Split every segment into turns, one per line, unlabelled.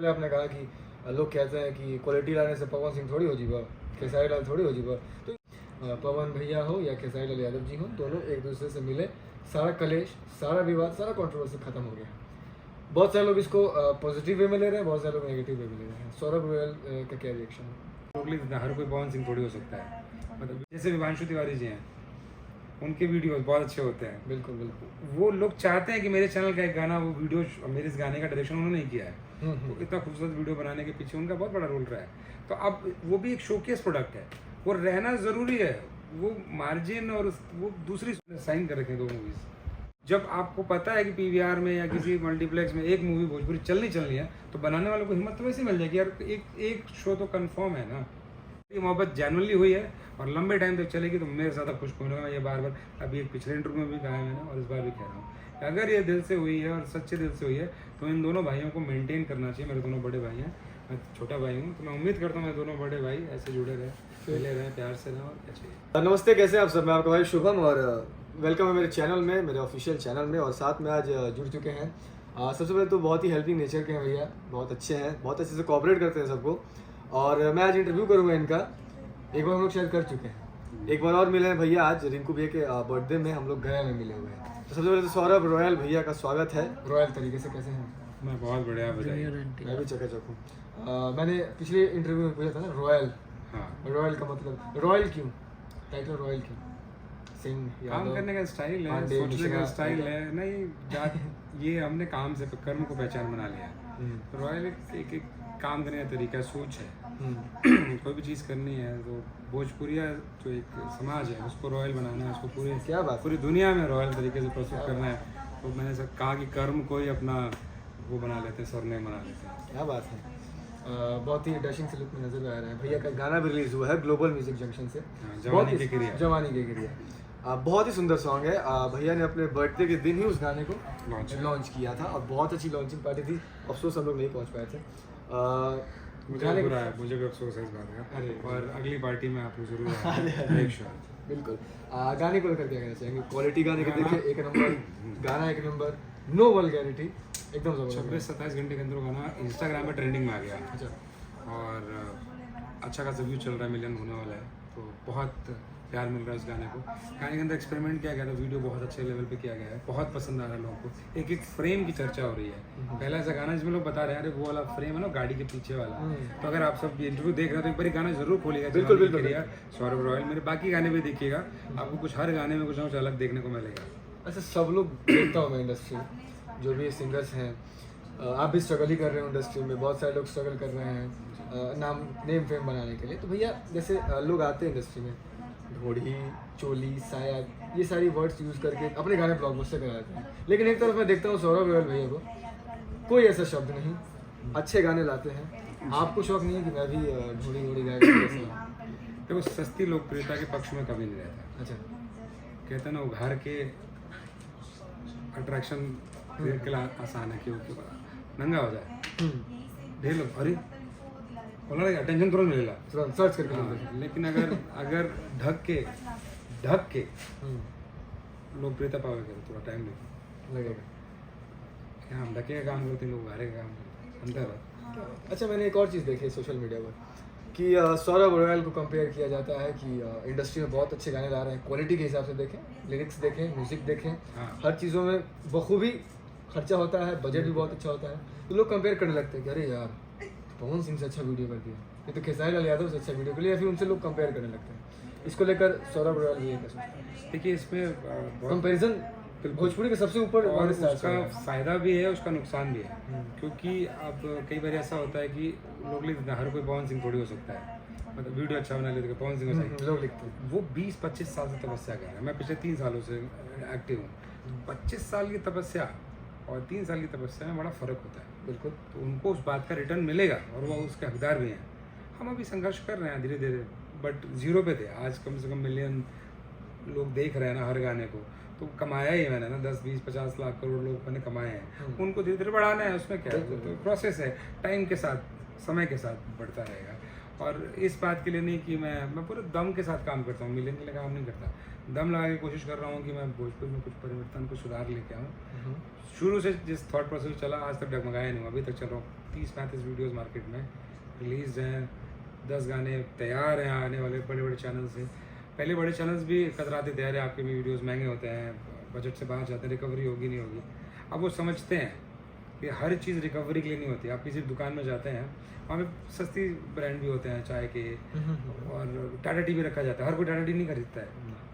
पहले आपने कहा कि लोग कहते हैं कि क्वालिटी लाने से पवन सिंह थोड़ी हो जीवा, खेसारी लाल थोड़ी हो जीवा। तो पवन भैया हो या खेसारी लाल यादव जी हो, दोनों एक दूसरे से मिले, सारा कलेश, सारा विवाद, सारा कंट्रोवर्सी खत्म हो गया। बहुत सारे लोग इसको पॉजिटिव वे में ले रहे हैं, बहुत सारे लोग नेगेटिव वे में ले रहे हैं। सौरभ रोयल का क्या रिएक्शन है?
हर कोई पवन सिंह थोड़ी हो सकता है, मतलब जैसे विभांशु तिवारी जी हैं, उनके वीडियोस बहुत अच्छे होते हैं।
बिल्कुल बिल्कुल।
वो लोग चाहते हैं कि मेरे चैनल का एक गाना, वो वीडियो, मेरे इस गाने का डायरेक्शन उन्होंने नहीं किया है, तो इतना खूबसूरत वीडियो बनाने के पीछे उनका बहुत बड़ा रोल रहा है। तो अब वो भी एक शोकेस प्रोडक्ट है, वो रहना ज़रूरी है। वो मार्जिन और वो दूसरी साइन कर रखे दो मूवीज़। जब आपको पता है कि पीवीआर में या किसी मल्टीप्लेक्स में एक मूवी भोजपुरी चलनी है, तो बनाने वालों को हिम्मत तो वैसे मिल जाएगी यार, एक शो तो कंफर्म है ना। ये मोहब्बत जेनुअनली हुई है और लंबे टाइम तक चलेगी, तो मेरे साथ खुश होने मैं ये बार बार अभी एक पिछले इंटरव्यू में भी कहा है मैंने, और इस बार भी कह रहा हूँ कि अगर ये दिल से हुई है और सच्चे दिल से हुई है, तो इन दोनों भाइयों को मेंटेन करना चाहिए। मेरे दोनों बड़े भाई हैं, मैं छोटा भाई हूँ, तो मैं उम्मीद करता हूँ मेरे दोनों बड़े भाई ऐसे जुड़े रहे, मिले रहे, प्यार से रहें और क्या चाहिए।
नमस्ते, कैसे हैं आप सब? मैं आपका भाई शुभम और वेलकम है मेरे चैनल में, मेरे ऑफिशियल चैनल में। और साथ में आज जुड़ चुके हैं सबसे पहले तो बहुत ही हेल्पिंग नेचर के हैं भैया, बहुत अच्छे हैं, बहुत अच्छे से कोऑपरेट करते हैं सबको। और मैं आज इंटरव्यू करूँगा इनका, एक बार हम लोग शायद कर चुके हैं, एक बार और मिले हैं भैया आज रिंकू भैया के बर्थडे में, हम लोग गया में मिले हुए हैं। तो सबसे पहले तो सौरभ रॉयल भैया का स्वागत है रॉयल तरीके से। कैसे हैं?
मैं बहुत बढ़िया, बताइए।
मैं भी चकाचक हूँ। मैंने पिछले इंटरव्यू में पूछा था ना रॉयल,
हाँ,
रॉयल का मतलब रॉयल क्यों, टाइटल रॉयल क्यों? सिंह
काम करने का स्टाइल है, सोचने का स्टाइल है, नहीं जात ये हमने काम से कर्म को पहचान बना लिया है। रॉयल एक काम करने का तरीका, सोच है। कोई भी चीज़ करनी है तो भोजपुरिया जो एक समाज है उसको रॉयल बनाना है, उसको पूरी दुनिया में रॉयल तरीके से प्रस्तुत करना है। तो मैंने सब कहा कि कर्म को ही अपना वो बना लेते हैं, सरनेम बना लेते हैं।
क्या बात है। बहुत ही डैशिंग से लुक में नजर आ रहा है। भैया का गाना भी रिलीज हुआ है ग्लोबल म्यूजिक जंक्शन से,
जवानी के गिरिया।
जवानी के गिरिया बहुत ही सुंदर सॉन्ग है। भैया ने अपने बर्थडे के दिन ही उस गाने को लॉन्च किया था और बहुत अच्छी लॉन्चिंग पार्टी थी। अफसोस हम लोग नहीं पहुंच पाए थे।
मुझे बुरा है, मुझे भी अफसोस है इस बात का, और अगली पार्टी में आप लोग जरूर आएंगे।
बिल्कुल। गाने को लेकर क्या कहना चाहेंगे? क्वालिटी गाने के देखिए, एक नंबर गाना, एक नंबर, नो वल्गैरिटी, एकदम जबरदस्त।
26-27 घंटे के अंदर गाना इंस्टाग्राम में ट्रेंडिंग में आ गया।
अच्छा।
और अच्छा खासा व्यू चल रहा है, मिलियन होने वाला है, तो बहुत प्यार मिल रहा है इस गाने को। गाने के अंदर एक्सपेरिमेंट किया गया था, वीडियो बहुत अच्छे लेवल पे किया गया है, बहुत पसंद आ रहा है लोगों को। एक फ्रेम की चर्चा हो रही है। पहला ऐसा गाना जिसमें लोग बता रहे हैं अरे वो वाला फ्रेम है ना गाड़ी के पीछे वाला। तो अगर आप सब इंटरव्यू देख रहे हो तो एक बार गाना जरूर खोलिएगा, बिल्कुल सौरभ रॉयल। मेरे बाकी गाने भी देखिएगा, आपको कुछ हर गाने में कुछ ना कुछ अलग देखने को मिलेगा।
अच्छा, सब लोग देखता हूँ मैं इंडस्ट्री, जो भी सिंगर्स हैं, आप भी स्ट्रगल ही कर रहे हो इंडस्ट्री में, बहुत सारे लोग स्ट्रगल कर रहे हैं नेम फेम बनाने के लिए। तो भैया जैसे लोग आते हैं इंडस्ट्री में, घोड़ी, चोली, साया, ये सारी वर्ड्स यूज़ करके अपने गाने ब्लॉकबस्टर कराते हैं, लेकिन एक तरफ मैं देखता हूँ सौरभ रॉयल भैया को कोई ऐसा शब्द नहीं, अच्छे गाने लाते हैं। आपको शौक नहीं है कि मैं भी घोड़ी घोड़ी गाया?
देखो, सस्ती लोकप्रियता के पक्ष में कभी नहीं रहता।
अच्छा।
कहते हैं ना, उघार के अट्रैक्शन के लिए आसान है, क्योंकि नंगा हो जाए ढेर लोग, अरे बोला अटेंशन तुरंत मिलेगा,
तुरंत सर्च करके।
लेकिन अगर ढक के लोकप्रियता पाओगे तो थोड़ा टाइम
लगेगा।
क्या हम ढके का काम करते हैं, लोग उघारे का काम करते हैं, अंतर है।
अच्छा, मैंने एक और चीज़ देखी है सोशल मीडिया पर कि सौरभ रॉयल को कंपेयर किया जाता है कि इंडस्ट्री में बहुत अच्छे गाने ला रहे हैं, क्वालिटी के हिसाब से देखें, लिरिक्स देखें, म्यूजिक देखें, हर चीज़ों में बखूबी खर्चा होता है, बजट भी बहुत अच्छा होता है, तो लोग कंपेयर करने लगते हैं कि अरे यार पवन सिंह से अच्छा वीडियो कर दिया, ये तो खेसारी लाल यादव से अच्छा वीडियो कर लिया, या फिर उनसे लोग कंपेयर करने लगते हैं। इसको लेकर सौरभ रॉयल भी क्या सोचते हैं?
देखिए, इसमें
कंपेरिजन भोजपुरी के सबसे ऊपर,
और उसका फ़ायदा भी है, उसका नुकसान भी है। क्योंकि अब कई बार ऐसा होता है कि लोग लिखते हैं हर कोई पवन सिंह थोड़ी हो सकता है, मतलब वीडियो अच्छा बना लेते पवन सिंह हो
लोग लिखते हैं।
वो 20-25 साल से तपस्या कर रहे हैं, मैं पिछले 3 सालों से एक्टिव हूँ। 25 साल की तपस्या और 3 साल की तपस्या में बड़ा फ़र्क होता है।
बिल्कुल।
तो उनको उस बात का रिटर्न मिलेगा और वो उसके हकदार भी हैं। हम अभी संघर्ष कर रहे हैं धीरे धीरे, बट जीरो पे थे, आज कम से कम मिलियन लोग देख रहे हैं ना हर गाने को, तो कमाया ही मैंने ना 10-20-50 लाख करोड़ लोग मैंने कमाए हैं, उनको धीरे धीरे बढ़ाना है, उसमें क्या है, तो प्रोसेस है, टाइम के साथ, समय के साथ बढ़ता रहेगा। और इस बात के लिए नहीं कि मैं पूरे दम के साथ काम करता हूँ, मिलने के लिए काम नहीं करता। दम लगा के कोशिश कर रहा हूँ कि मैं भोजपुरी में कुछ परिवर्तन, कुछ सुधार लेके आऊँ। शुरू से जिस थॉट प्रोसेस चला आज तक डगमगाया नहीं हूँ। अभी तक चल रहा हूँ 30-35 वीडियोस मार्केट में रिलीज हैं, 10 गाने तैयार हैं आने वाले बड़े बड़े चैनल से। पहले बड़े चैनल्स भी कतराते तैयार है, आपके भी वीडियोस महंगे होते हैं, बजट से बाहर जाते हैं, रिकवरी होगी नहीं होगी। अब वो समझते हैं कि हर चीज़ रिकवरी के लिए नहीं होती। आप किसी दुकान में जाते हैं, वहाँ पे सस्ती ब्रांड भी होते हैं चाय के, और टाटा टी भी रखा जाता है। हर कोई टाटा टी नहीं खरीदता है,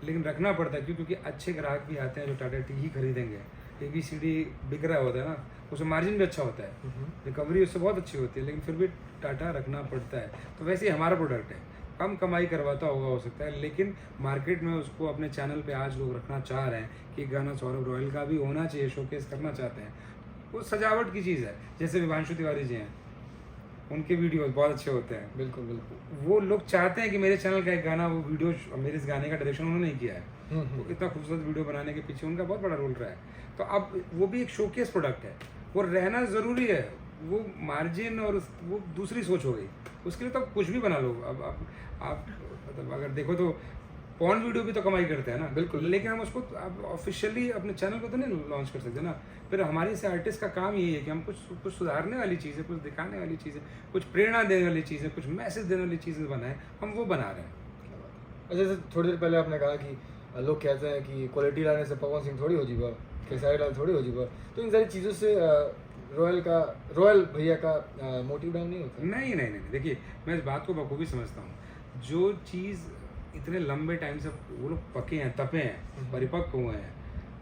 लेकिन रखना पड़ता है क्योंकि अच्छे ग्राहक भी आते हैं जो टाटा टी ही खरीदेंगे। ABCD बिक रहा होता है ना, उसमें मार्जिन भी अच्छा होता है, रिकवरी उससे बहुत अच्छी होती है, लेकिन फिर भी टाटा रखना पड़ता है। तो वैसे ही हमारा प्रोडक्ट है, कम कमाई करवाता होगा हो सकता है, लेकिन मार्केट में उसको अपने चैनल पे आज लोग रखना चाह रहे हैं कि गाना सौरभ रॉयल का भी होना चाहिए, शोकेस करना चाहते हैं। वो सजावट की चीज़ है। जैसे विभांशु तिवारी जी हैं, उनके वीडियो बहुत अच्छे होते हैं।
बिल्कुल बिल्कुल।
वो लोग चाहते हैं कि मेरे चैनल का एक गाना, वो वीडियो, मेरे इस गाने का डायरेक्शन उन्होंने नहीं किया है, तो इतना खूबसूरत वीडियो बनाने के पीछे उनका बहुत बड़ा रोल रहा है। तो अब वो भी एक शोकेस प्रोडक्ट है, वो रहना ज़रूरी है। वो मार्जिन और वो दूसरी सोच हो गई, उसके लिए तो आप कुछ भी बना लो। अब आप मतलब अगर देखो तो पॉर्न वीडियो भी तो कमाई करते हैं ना।
बिल्कुल।
लेकिन हम उसको अब ऑफिशियली अपने चैनल को तो नहीं लॉन्च कर सकते ना। फिर हमारे से आर्टिस्ट का काम यही है कि हम कुछ सुधारने वाली चीज़ें, कुछ दिखाने वाली चीज़ें, कुछ प्रेरणा देने वाली चीज़ें, कुछ मैसेज देने वाली चीज़ें बनाएं, हम वो बना रहे हैं।
अच्छा, जैसे थोड़ी देर पहले आपने कहा कि लोग कहते हैं कि क्वालिटी लाने से पवन सिंह थोड़ी हो जीवा, खेसारी लाल थोड़ी हो जीवा, तो इन सारी चीज़ों से रॉयल भैया का मोटिव डाउन नहीं होता?
नहीं नहीं नहीं, देखिए मैं इस बात को बखूबी समझता हूँ। जो चीज़ इतने लंबे टाइम से वो लोग पके हैं, तपे हैं, परिपक्व हुए हैं,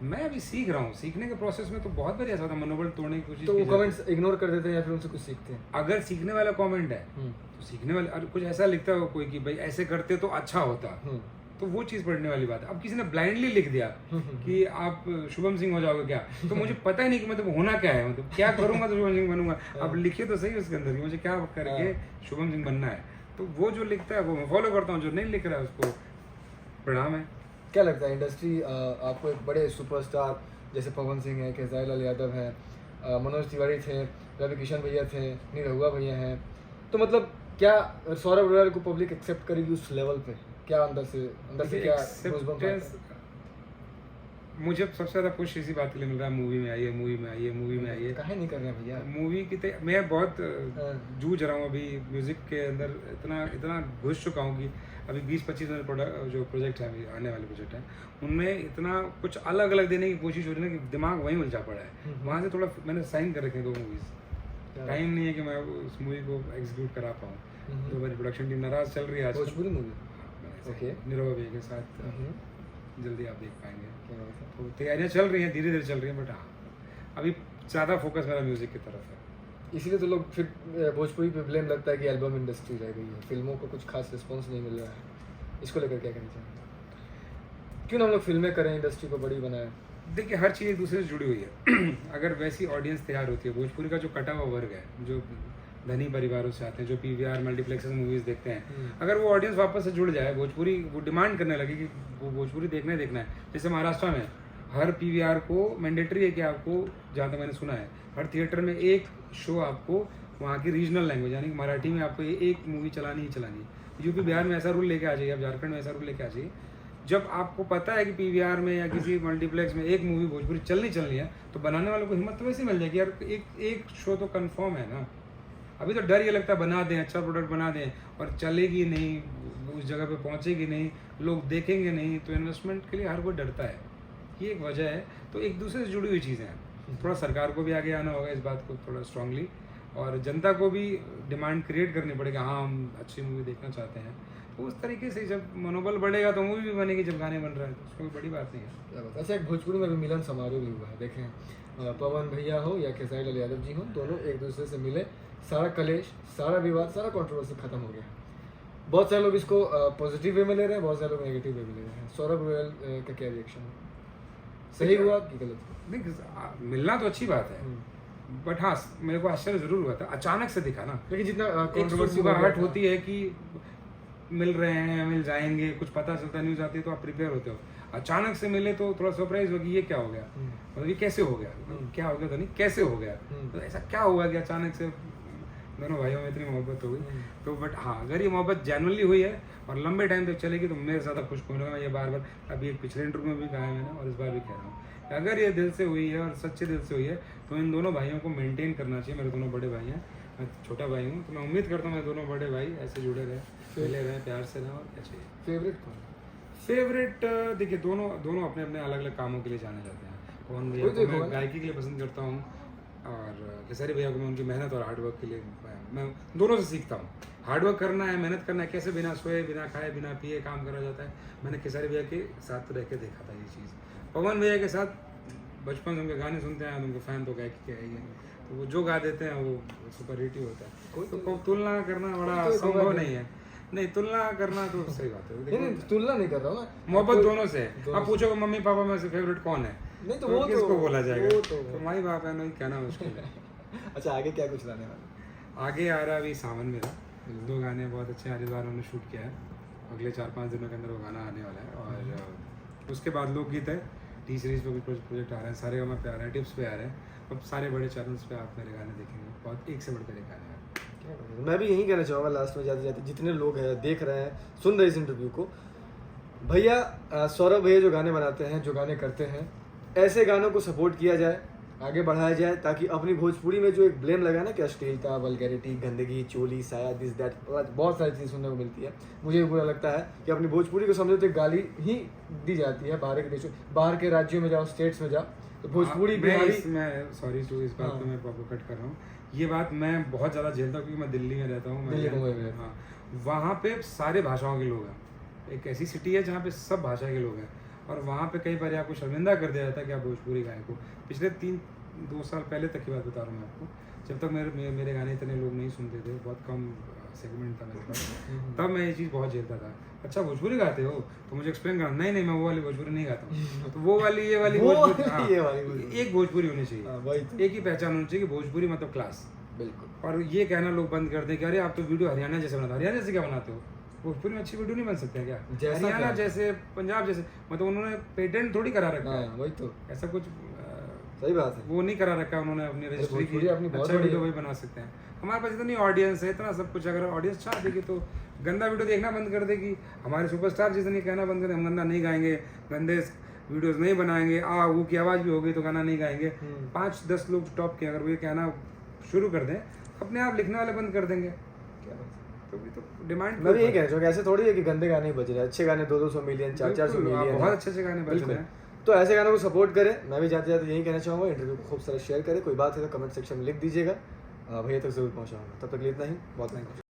मैं अभी सीख रहा हूँ। सीखने के प्रोसेस में तो बहुत बार ऐसा होता है, मनोबल तोड़ने की कोशिश।
तो वो कमेंट्स इग्नोर कर देते हैं या फिर उनसे कुछ सीखते हैं?
अगर सीखने वाला कमेंट है तो सीखने वाले, और कुछ ऐसा लिखता है कोई कि भाई ऐसे करते तो अच्छा होता, तो वो चीज़ पढ़ने वाली बात है। अब किसी ने ब्लाइंडली लिख दिया कि आप शुभम सिंह हो जाओगे क्या, तो मुझे पता ही नहीं कि मतलब होना क्या है, मतलब क्या करूंगा तो शुभम सिंह बनूंगा। अब लिखे तो सही उसके अंदर कि मुझे क्या करके शुभम सिंह बनना है, तो वो जो लिखता है वो मैं फॉलो करता हूँ, जो नहीं लिख रहा है उसको प्रणाम है।
क्या लगता है इंडस्ट्री आपको एक बड़े सुपरस्टार जैसे पवन सिंह है, खेसारी लाल यादव है, मनोज तिवारी थे, रवि किशन भैया थे, निरहुआ भैया हैं, तो मतलब क्या सौरभ रॉयल को पब्लिक एक्सेप्ट करेगी उस लेवल पे? क्या अंदर से क्या
Acceptance, मुझे सबसे ज़्यादा खुश इसी बात के लिए मिल रहा है, मूवी में आइए, मूवी में आइए, मूवी में आइए।
काहे नहीं कर रहे हैं भैया?
मूवी की मैं बहुत जूझ रहा हूँ अभी म्यूज़िक के अंदर, इतना घुस चुका हूँ कि अभी 20-25 जो प्रोजेक्ट है, अभी आने वाले प्रोजेक्ट हैं, उनमें इतना कुछ अलग अलग देने की कोशिश हो रही है कि दिमाग वहीं उलझा पड़ा है। वहाँ से थोड़ा मैंने साइन कर रखे हैं 2 मूवीज़, टाइम नहीं है कि मैं उस मूवी को एग्जीक्यूट करा पाऊँ। तो मेरी प्रोडक्शन टीम नाराज़ चल रही है आज।
भोजपुरी मूवी? ओके।
निरहुआ भैया के साथ जल्दी आप देख पाएंगे। तो तैयारियाँ चल रही हैं, धीरे धीरे चल रही हैं, बट हाँ अभी ज़्यादा फोकस मेरा म्यूज़िक की तरफ है।
इसीलिए तो लोग फिर भोजपुरी पे ब्लेम लगता है कि एल्बम इंडस्ट्री रह गई है, फिल्मों को कुछ खास रिस्पॉन्स नहीं मिल रहा है। इसको लेकर क्या कहना चाहेंगे? क्यों ना हम लोग फिल्में करें, इंडस्ट्री को बड़ी बनाएं?
देखिए हर चीज़ एक दूसरे से जुड़ी हुई है। अगर वैसी ऑडियंस तैयार होती है, भोजपुरी का जो कटा हुआ वर्ग है, जो धनी परिवारों से आते हैं, जो PVR मल्टीप्लेक्सेस मूवीज़ देखते हैं, अगर वो ऑडियंस वापस से जुड़ जाए, भोजपुरी वो डिमांड करने लगे कि वो भोजपुरी देखना है। जैसे महाराष्ट्र में हर PVR को मैंडेटरी है कि आपको, जहाँ तक मैंने सुना है, हर थिएटर में एक शो आपको वहाँ की रीजनल लैंग्वेज यानी कि मराठी में आपको एक मूवी चलानी ही चलानी है। यूपी बिहार में ऐसा रूल लेके आ जाइए, आप झारखंड में ऐसा रूल लेके आ जाइए, जब आपको पता है कि PVR में या किसी मल्टीप्लेक्स में एक मूवी भोजपुरी चलनी है, तो बनाने वालों को हिम्मत तो वैसे मिल जाएगी यार, एक शो तो कंफर्म है ना। अभी तो डर ये लगता है बना दें, अच्छा प्रोडक्ट बना दें और चलेगी नहीं, उस जगह पे पहुंचेगी नहीं, लोग देखेंगे नहीं, तो इन्वेस्टमेंट के लिए हर कोई डरता है। ये एक वजह है। तो एक दूसरे से जुड़ी हुई चीज़ें हैं। थोड़ा सरकार को भी आगे आना होगा इस बात को थोड़ा स्ट्रांगली, और जनता को भी डिमांड क्रिएट करनी पड़ेगी, हाँ हम अच्छी मूवी देखना चाहते हैं। तो उस तरीके से जब मनोबल बढ़ेगा तो मूवी भी बनेगी, जब गाने बन रहा है तो उसमें कोई बड़ी बात नहीं है।
अच्छा, एक भोजपुरी में भी मिलन समारोह भी हुआ है, देखें पवन भैया हो या खेसारी लाल यादव जी हो, दोनों एक दूसरे से मिले, सारा कलेश, सारा विवाद, सारा कंट्रोवर्सी खत्म हो गया। बहुत सारे लोग इसको पॉजिटिव वे में ले रहे हैं, बहुत सारे लोग नेगेटिव वे में ले रहे हैं। सौरभ रॉयल का क्या रिएक्शन है? सही हुआ कि गलत हुआ?
नहीं, मिलना तो अच्छी बात है, बट हाँ मेरे को आश्चर्य जरूर हुआ था, अचानक से दिखा ना।
लेकिन जितना
कंट्रोवर्सी हट होती है कि मिल रहे हैं, मिल जाएंगे, कुछ पता चलता न्यूज़ आती है तो आप प्रिपेयर होते हो। अचानक से मिले तो थोड़ा सरप्राइज हो कि ये क्या हो गया, मतलब ये कैसे हो गया, क्या हो गया तो नहीं, कैसे हो गया, तो ऐसा क्या हुआ कि अचानक से दोनों भाइयों में इतनी मोहब्बत हो गई। तो बट हाँ, अगर ये मोहब्बत जेनुअनली हुई है और लंबे टाइम तक चलेगी तो मेरे ज़्यादा खुश होने मैं ये बार बार अभी एक पिछले इंटरव्यू में भी कहा है मैंने और इस बार भी कह रहा हूँ, अगर ये दिल से हुई है और सच्चे दिल से हुई है तो इन दोनों भाइयों को मेंटेन करना चाहिए। मेरे दोनों बड़े भाई हैं, मैं छोटा भाई हूँ, तो मैं उम्मीद करता हूँ मेरे दोनों बड़े भाई ऐसे जुड़े रहे, मिले रहे, प्यार से रहें, और क्या चाहिए।
फेवरेट कौन?
फेवरेट देखिए दोनों अपने अपने अलग अलग कामों के लिए जाने जाते हैं। कौन भैया को मैं गायकी के लिए पसंद करता हूँ और खेसारी भैया को मैं उनकी मेहनत और हार्डवर्क के लिए मैं दोनों से सीखता हूँ। हार्डवर्क करना है, मेहनत करना है, कैसे बिना सोए बिना खाए बिना पिए काम करा जाता है। मैंने खेसारी भैया के साथ रह के देखा था ये चीज़। पवन भैया के साथ बचपन से उनके गाने सुनते हैं, उनके फ़ैन तो गायकी के है ही हैं, तो वो जो गा देते हैं वो सुपर हिट ही होता है। तो तुलना करना बड़ा संभव नहीं है, नहीं तुलना करना तो सही बात है।
नहीं तुलना नहीं कर रहा हूँ मैं,
मोहब्बत दोनों से है। अब पूछो मम्मी पापा में से फेवरेट कौन है,
नहीं तो वो
किसको बोला जाएगा,
तो
माई बाप है, नहीं कहना मुश्किल है।
अच्छा आगे क्या कुछ लाने वाले?
आगे आ रहा अभी सावन मेरा, 2 गाने बहुत अच्छे हैं, इस बार उन्होंने शूट किया है, अगले 4-5 दिनों के अंदर वो गाना आने वाला है। और उसके बाद लोकगीत है, टी सीरीज पे कुछ प्रोजेक्ट आ रहे हैं, सारे गाने पे आ रहे हैं, टिप्स पे आ रहे हैं, अब सारे बड़े चैनल्स पे आप मेरे गाने देखेंगे, बहुत एक से बढ़कर एक गाने हैं।
मैं भी यही कहना चाहूँगा लास्ट में जाते जाते, जितने लोग हैं देख रहे हैं सुन रहे इस इंटरव्यू को, भैया सौरभ भैया जो गाने बनाते हैं जो गाने करते हैं, ऐसे गानों को सपोर्ट किया जाए, आगे बढ़ाया जाए, ताकि अपनी भोजपुरी में जो एक ब्लेम लगा ना कि अश्लीलता, वल्गैरिटी, गंदगी, चोली, साया, दिस दैट, बहुत सारी चीज़ सुनने को मिलती है। मुझे भी बुरा लगता है कि अपनी भोजपुरी को समझो तो गाली ही दी जाती है। बाहर के देशों, बाहर के राज्यों में जाओ, स्टेट्स में जाओ तो भोजपुरी बिहारी,
मैं सॉरी टू इस बात पे मैं कट कर रहा हूँ, ये बात मैं बहुत ज़्यादा झेलता हूँ क्योंकि मैं दिल्ली में रहता हूँ। हाँ, वहाँ पे सारे भाषाओं के लोग हैं, एक ऐसी सिटी है जहाँ पे सब भाषा के लोग हैं, और वहाँ पे कई बार आपको शर्मिंदा कर दिया जाता है कि आप भोजपुरी गायक हो। पिछले 2 साल पहले तक की बात बता रहा हूँ मैं आपको, जब तक मेरे गाने इतने लोग नहीं सुनते थे, बहुत कम सेगमेंट था मेरे पास, तब मैं ये चीज़ बहुत झेलता था। अच्छा भोजपुरी गाते हो तो मुझे एक्सप्लेन करना, नहीं मैं वो वाली भोजपुरी नहीं गाता हूँ, तो वो वाली ये वाली भोजपुरी, एक भोजपुरी होनी चाहिए, एक ही पहचान होनी चाहिए कि भोजपुरी मतलब क्लास।
बिल्कुल। और
ये कहना लोग बंद कर दें कि अरे आप तो वीडियो हरियाणा जैसे बनाते हो, हरियाणा जैसे क्या बनाते हो, भोजपुरी में अच्छी वीडियो नहीं बन सकते क्या? हरियाणा जैसे, पंजाब जैसे, मतलब उन्होंने पेटेंट थोड़ी करा रखा है,
वही तो,
ऐसा कुछ
सही बात है,
वो नहीं करा रखा उन्होंने अपनी रजिस्ट्री की, अच्छा वीडियो वही बना सकते हैं। हमारे पास इतनी ऑडियंस है, इतना सब कुछ, अगर ऑडियंस चाह देगी तो गंदा वीडियो देखना बंद कर देगी। हमारे सुपरस्टार जिसे नहीं कहना बंद कर, हम गंदा नहीं गाएंगे, गंदे वीडियोस नहीं बनाएंगे, वो की आवाज़ भी होगी तो गाना नहीं गाएंगे। 5-10 लोग टॉप के अगर वो ये कहना शुरू कर दें, अपने आप लिखने वाले बंद कर देंगे। तो डिमांड
मैं भी यही कह रहा हूँ, ऐसे थोड़ी है कि गंदे गाने ही बज रहे हैं, अच्छे गाने 200 मिलियन 400 मिलियन,
बहुत अच्छे गाने बज रहे हैं,
तो ऐसे गानों को सपोर्ट करें। मैं भी जाते जाते यही कहना चाहूँगा, इंटरव्यू को खूब सारा शेयर करें, कोई बात है तो कमेंट सेक्शन में लिख दीजिएगा, भैया तक जरूर पहुँचाऊँगा। तब तक इतना ही, बहुत थैंक यू।